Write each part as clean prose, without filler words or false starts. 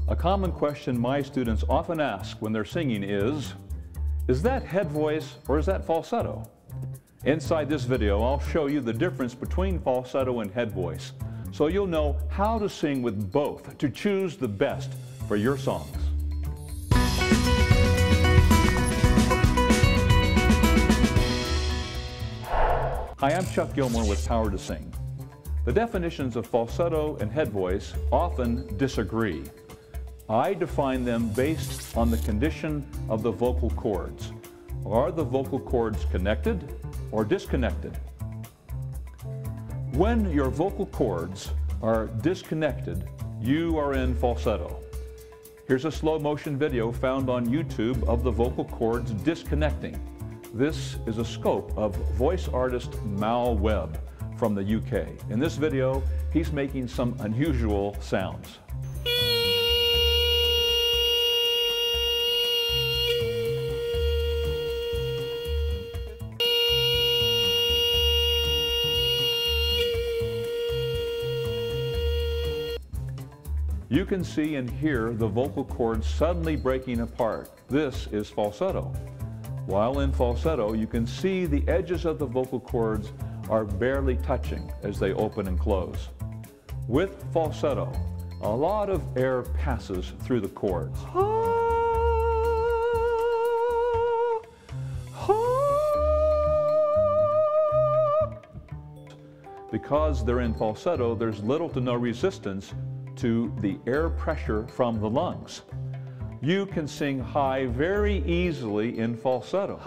A common question my students often ask when they're singing is that head voice or is that falsetto? Inside this video, I'll show you the difference between falsetto and head voice, so you'll know how to sing with both to choose the best for your songs. Hi, I'm Chuck Gilmore with Power to Sing. The definitions of falsetto and head voice often disagree. I define them based on the condition of the vocal cords. Are the vocal cords connected or disconnected? When your vocal cords are disconnected, you are in falsetto. Here's a slow motion video found on YouTube of the vocal cords disconnecting. This is a scope of voice artist Webb from the UK. In this video, he's making some unusual sounds. You can see and hear the vocal cords suddenly breaking apart. This is falsetto. While in falsetto, you can see the edges of the vocal cords are barely touching as they open and close. With falsetto, a lot of air passes through the cords. Because they're in falsetto, there's little to no resistance to the air pressure from the lungs. You can sing high very easily in falsetto.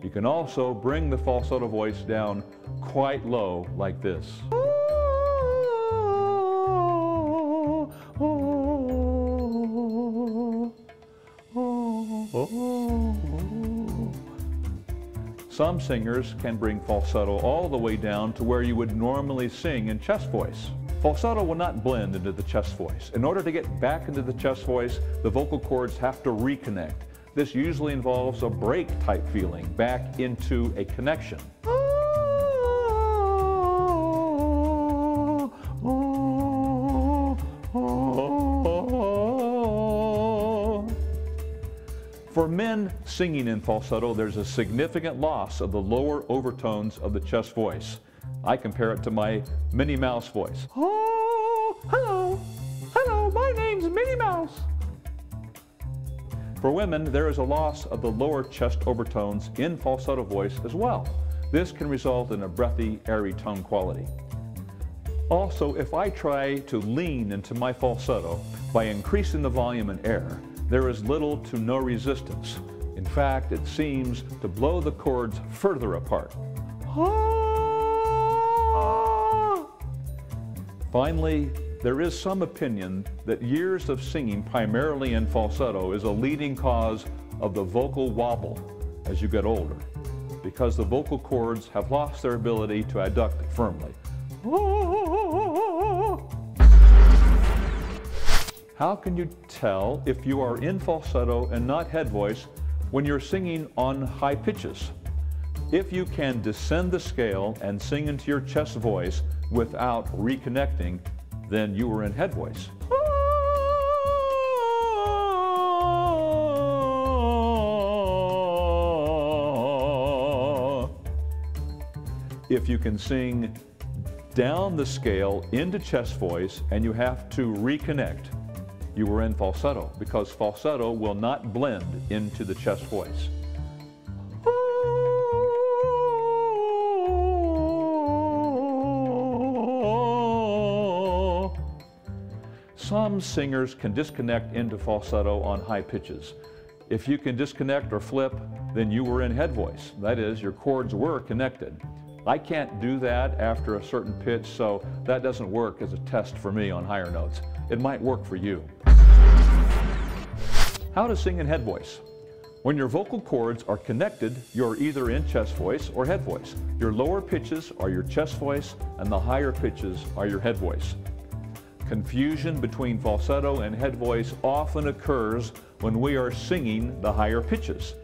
You can also bring the falsetto voice down quite low like this. Some singers can bring falsetto all the way down to where you would normally sing in chest voice. Falsetto will not blend into the chest voice. In order to get back into the chest voice, the vocal cords have to reconnect. This usually involves a break type feeling back into a connection. For men singing in falsetto, there's a significant loss of the lower overtones of the chest voice. I compare it to my Minnie Mouse voice. Oh, hello, my name's Minnie Mouse. For women, there is a loss of the lower chest overtones in falsetto voice as well. This can result in a breathy, airy tone quality. Also, if I try to lean into my falsetto by increasing the volume and air, there is little to no resistance. In fact, it seems to blow the cords further apart. Finally, there is some opinion that years of singing primarily in falsetto is a leading cause of the vocal wobble as you get older, because the vocal cords have lost their ability to adduct firmly. How can you tell if you are in falsetto and not head voice when you're singing on high pitches? If you can descend the scale and sing into your chest voice without reconnecting, then you are in head voice. If you can sing down the scale into chest voice and you have to reconnect, you were in falsetto, because falsetto will not blend into the chest voice. Some singers can disconnect into falsetto on high pitches. If you can disconnect or flip, then you were in head voice. That is, your cords were connected. I can't do that after a certain pitch, so that doesn't work as a test for me on higher notes. It might work for you. How to sing in head voice. When your vocal cords are connected, you're either in chest voice or head voice. Your lower pitches are your chest voice and the higher pitches are your head voice. Confusion between falsetto and head voice often occurs when we are singing the higher pitches.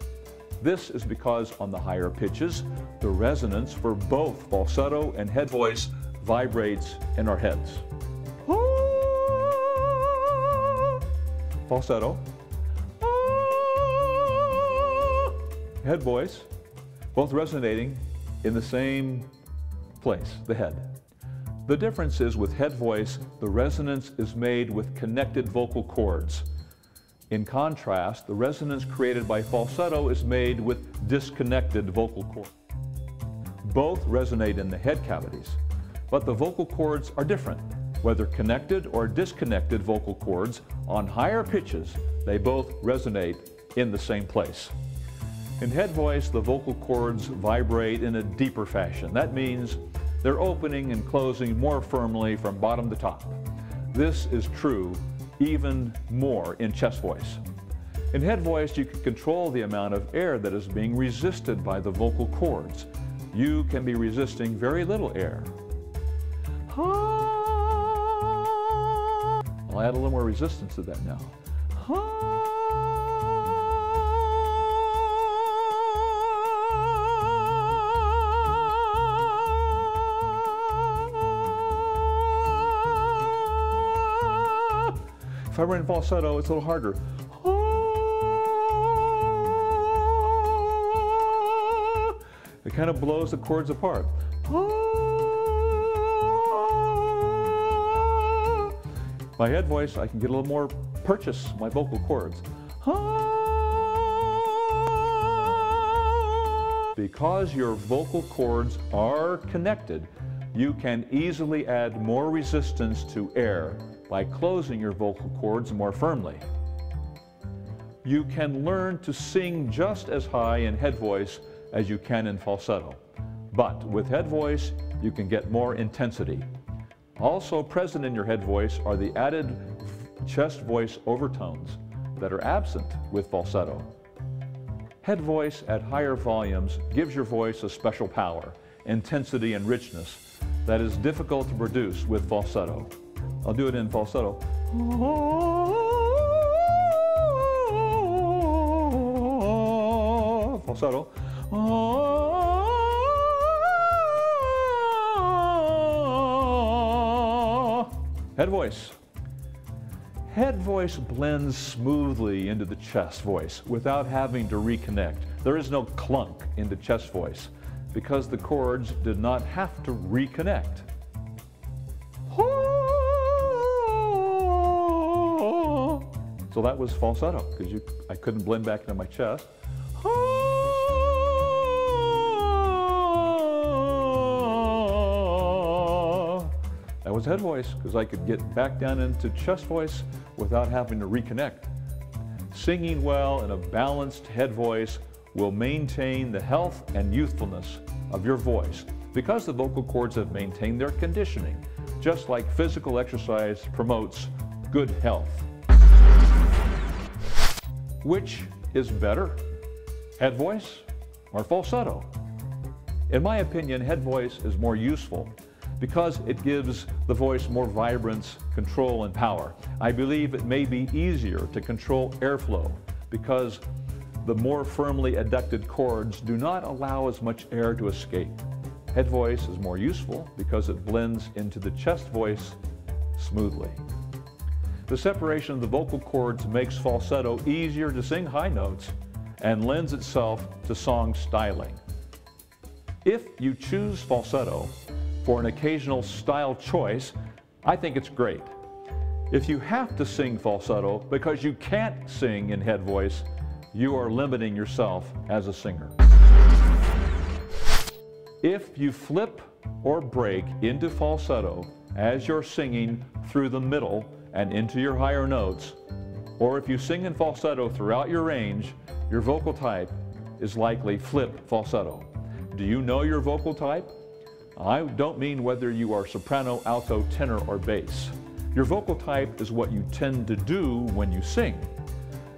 This is because on the higher pitches, the resonance for both falsetto and head voice vibrates in our heads. Falsetto. Head voice, both resonating in the same place, the head. The difference is with head voice, the resonance is made with connected vocal cords. In contrast, the resonance created by falsetto is made with disconnected vocal cords. Both resonate in the head cavities, but the vocal cords are different. Whether connected or disconnected vocal cords, on higher pitches, they both resonate in the same place. In head voice, the vocal cords vibrate in a deeper fashion. That means they're opening and closing more firmly from bottom to top. This is true even more in chest voice. In head voice, you can control the amount of air that is being resisted by the vocal cords. You can be resisting very little air. I'll add a little more resistance to that now. If I were in falsetto, it's a little harder. It kind of blows the chords apart. My head voice, I can get a little more purchase my vocal cords. Because your vocal cords are connected, you can easily add more resistance to air by closing your vocal cords more firmly. You can learn to sing just as high in head voice as you can in falsetto. But with head voice, you can get more intensity. Also present in your head voice are the added chest voice overtones that are absent with falsetto. Head voice at higher volumes gives your voice a special power, intensity, and richness that is difficult to produce with falsetto. I'll do it in falsetto. Falsetto. Head voice. Head voice blends smoothly into the chest voice without having to reconnect. There is no clunk into chest voice because the chords did not have to reconnect. So that was falsetto because I couldn't blend back into my chest. That was head voice because I could get back down into chest voice without having to reconnect. Singing well in a balanced head voice will maintain the health and youthfulness of your voice because the vocal cords have maintained their conditioning, just like physical exercise promotes good health. Which is better, head voice or falsetto? In my opinion, head voice is more useful because it gives the voice more vibrance, control, and power. I believe it may be easier to control airflow because the more firmly adducted cords do not allow as much air to escape. Head voice is more useful because it blends into the chest voice smoothly. The separation of the vocal cords makes falsetto easier to sing high notes and lends itself to song styling. If you choose falsetto for an occasional style choice, I think it's great. If you have to sing falsetto because you can't sing in head voice, you are limiting yourself as a singer. If you flip or break into falsetto as you're singing through the middle and into your higher notes, or if you sing in falsetto throughout your range, your vocal type is likely flip falsetto. Do you know your vocal type? I don't mean whether you are soprano, alto, tenor, or bass. Your vocal type is what you tend to do when you sing.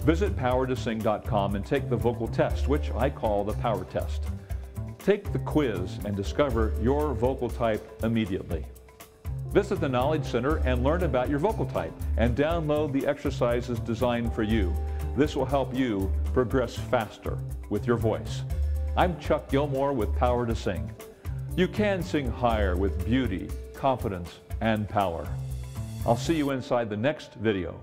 Visit powertosing.com and take the vocal test, which I call the power test. Take the quiz and discover your vocal type immediately. Visit the Knowledge Center and learn about your vocal type and download the exercises designed for you. This will help you progress faster with your voice. I'm Chuck Gilmore with Power to Sing. You can sing higher with beauty, confidence and power. I'll see you inside the next video.